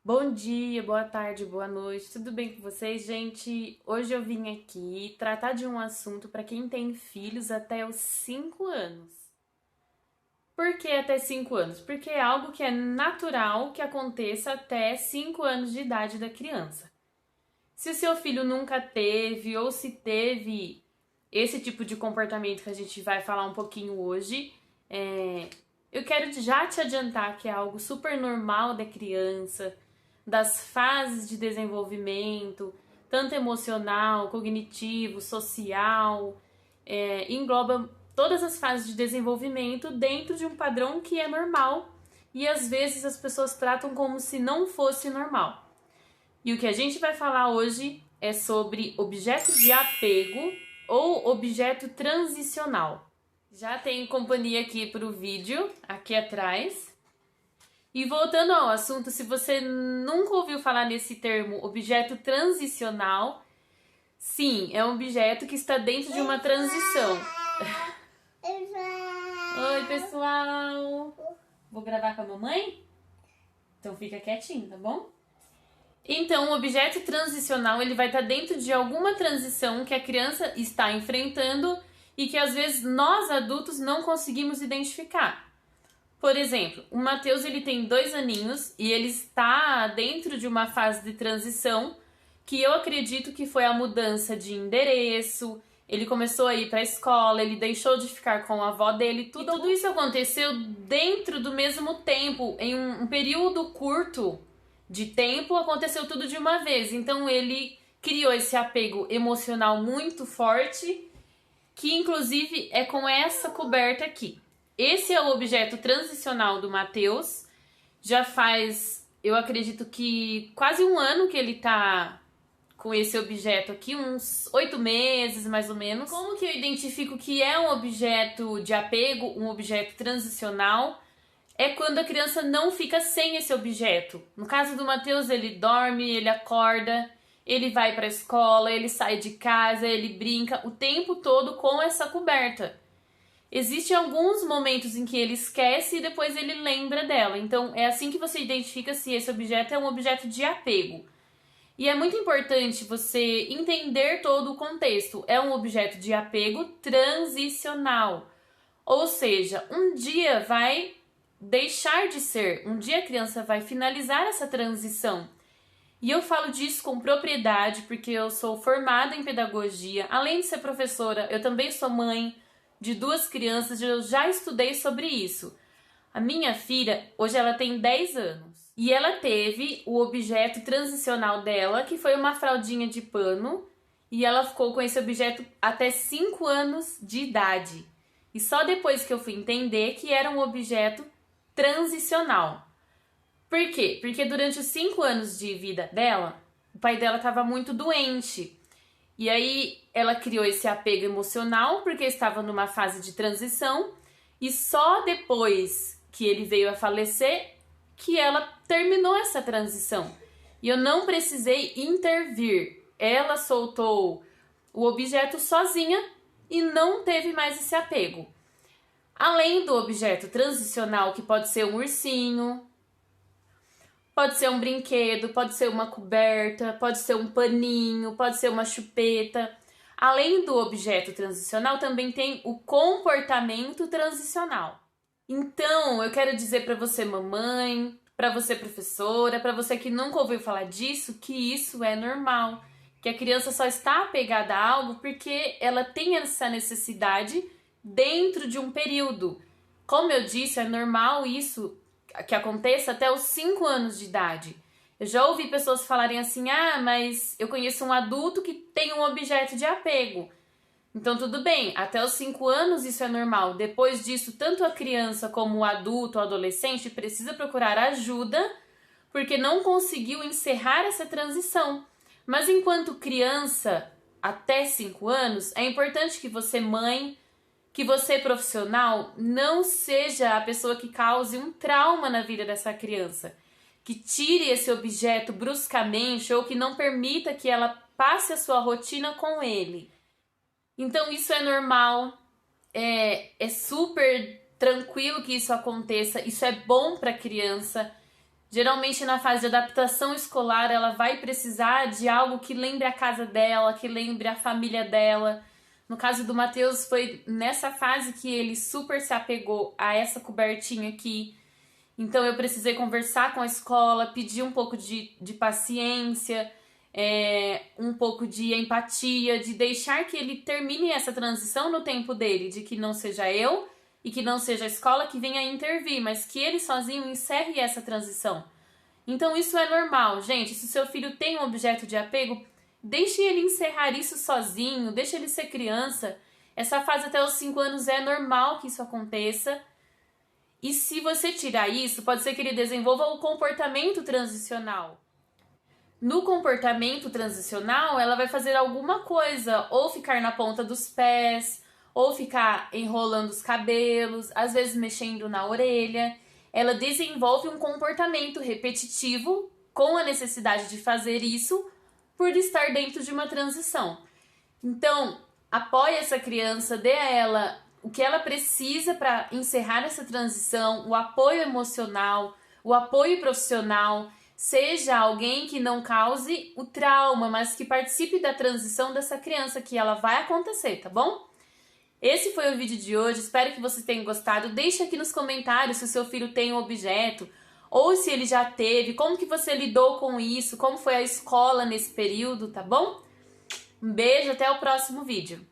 Bom dia, boa tarde, boa noite, tudo bem com vocês, gente? Hoje eu vim aqui tratar de um assunto para quem tem filhos até os 5 anos. Por que até 5 anos? Porque é algo que é natural que aconteça até 5 anos de idade da criança. Se o seu filho nunca teve ou se teve esse tipo de comportamento que a gente vai falar um pouquinho hoje, eu quero já te adiantar que é algo super normal da criança, das fases de desenvolvimento, tanto emocional, cognitivo, social, engloba todas as fases de desenvolvimento dentro de um padrão que é normal e às vezes as pessoas tratam como se não fosse normal. E o que a gente vai falar hoje é sobre objeto de apego ou objeto transicional. Já tem companhia aqui para o vídeo, aqui atrás. E voltando ao assunto, se você nunca ouviu falar nesse termo objeto transicional, sim, é um objeto que está dentro de uma transição. Oi, pessoal! Vou gravar com a mamãe? Então fica quietinho, tá bom? Então, o objeto transicional ele vai estar dentro de alguma transição que a criança está enfrentando e que às vezes nós adultos não conseguimos identificar. Por exemplo, o Matheus ele tem 2 aninhos e ele está dentro de uma fase de transição que eu acredito que foi a mudança de endereço. Ele começou a ir para a escola, ele deixou de ficar com a avó dele, tudo isso aconteceu dentro do mesmo tempo, em um período curto de tempo, aconteceu tudo de uma vez. Então ele criou esse apego emocional muito forte, que inclusive é com essa coberta aqui. Esse é o objeto transicional do Matheus. Já faz, eu acredito que quase um ano que ele tá com esse objeto aqui, uns 8 meses mais ou menos. Como que eu identifico que é um objeto de apego, um objeto transicional? É quando a criança não fica sem esse objeto. No caso do Matheus, ele dorme, ele acorda, ele vai para a escola, ele sai de casa, ele brinca o tempo todo com essa coberta. Existem alguns momentos em que ele esquece e depois ele lembra dela. Então, é assim que você identifica se esse objeto é um objeto de apego. E é muito importante você entender todo o contexto. É um objeto de apego transicional. Ou seja, um dia vai deixar de ser, um dia a criança vai finalizar essa transição. E eu falo disso com propriedade porque eu sou formada em pedagogia. Além de ser professora, eu também sou mãe de 2 crianças e eu já estudei sobre isso. A minha filha, hoje ela tem 10 anos. E ela teve o objeto transicional dela, que foi uma fraldinha de pano. E ela ficou com esse objeto até 5 anos de idade. E só depois que eu fui entender que era um objeto transicional. Por quê? Porque durante os 5 anos de vida dela, o pai dela estava muito doente. E aí ela criou esse apego emocional porque estava numa fase de transição e só depois que ele veio a falecer que ela terminou essa transição. E eu não precisei intervir. Ela soltou o objeto sozinha e não teve mais esse apego. Além do objeto transicional, que pode ser um ursinho, pode ser um brinquedo, pode ser uma coberta, pode ser um paninho, pode ser uma chupeta. Além do objeto transicional, também tem o comportamento transicional. Então, eu quero dizer para você, mamãe, para você, professora, para você que nunca ouviu falar disso, que isso é normal. Que a criança só está apegada a algo porque ela tem essa necessidade dentro de um período. Como eu disse, é normal isso que aconteça até os 5 anos de idade. Eu já ouvi pessoas falarem assim: ah, mas eu conheço um adulto que tem um objeto de apego. Então tudo bem, até os 5 anos isso é normal. Depois disso, tanto a criança como o adulto ou adolescente precisa procurar ajuda porque não conseguiu encerrar essa transição. Mas enquanto criança, até 5 anos, é importante que você, mãe, que você, profissional, não seja a pessoa que cause um trauma na vida dessa criança, que tire esse objeto bruscamente ou que não permita que ela passe a sua rotina com ele. Então isso é normal, é super tranquilo que isso aconteça, isso é bom para a criança. Geralmente na fase de adaptação escolar ela vai precisar de algo que lembre a casa dela, que lembre a família dela. No caso do Matheus foi nessa fase que ele super se apegou a essa cobertinha aqui. Então eu precisei conversar com a escola, pedir um pouco de paciência, um pouco de empatia, de deixar que ele termine essa transição no tempo dele, de que não seja eu e que não seja a escola que venha intervir, mas que ele sozinho encerre essa transição. Então isso é normal, gente. Se o seu filho tem um objeto de apego, deixe ele encerrar isso sozinho, deixe ele ser criança. Essa fase até os 5 anos é normal que isso aconteça. E se você tirar isso, pode ser que ele desenvolva o comportamento transicional. No comportamento transicional, ela vai fazer alguma coisa, ou ficar na ponta dos pés, ou ficar enrolando os cabelos, às vezes mexendo na orelha. Ela desenvolve um comportamento repetitivo com a necessidade de fazer isso por estar dentro de uma transição. Então, apoie essa criança, dê a ela o que ela precisa para encerrar essa transição, o apoio emocional, o apoio profissional. Seja alguém que não cause o trauma, mas que participe da transição dessa criança, que ela vai acontecer, tá bom? Esse foi o vídeo de hoje, espero que vocês tenham gostado. Deixa aqui nos comentários se o seu filho tem um objeto, ou se ele já teve, como que você lidou com isso, como foi a escola nesse período, tá bom? Um beijo, até o próximo vídeo.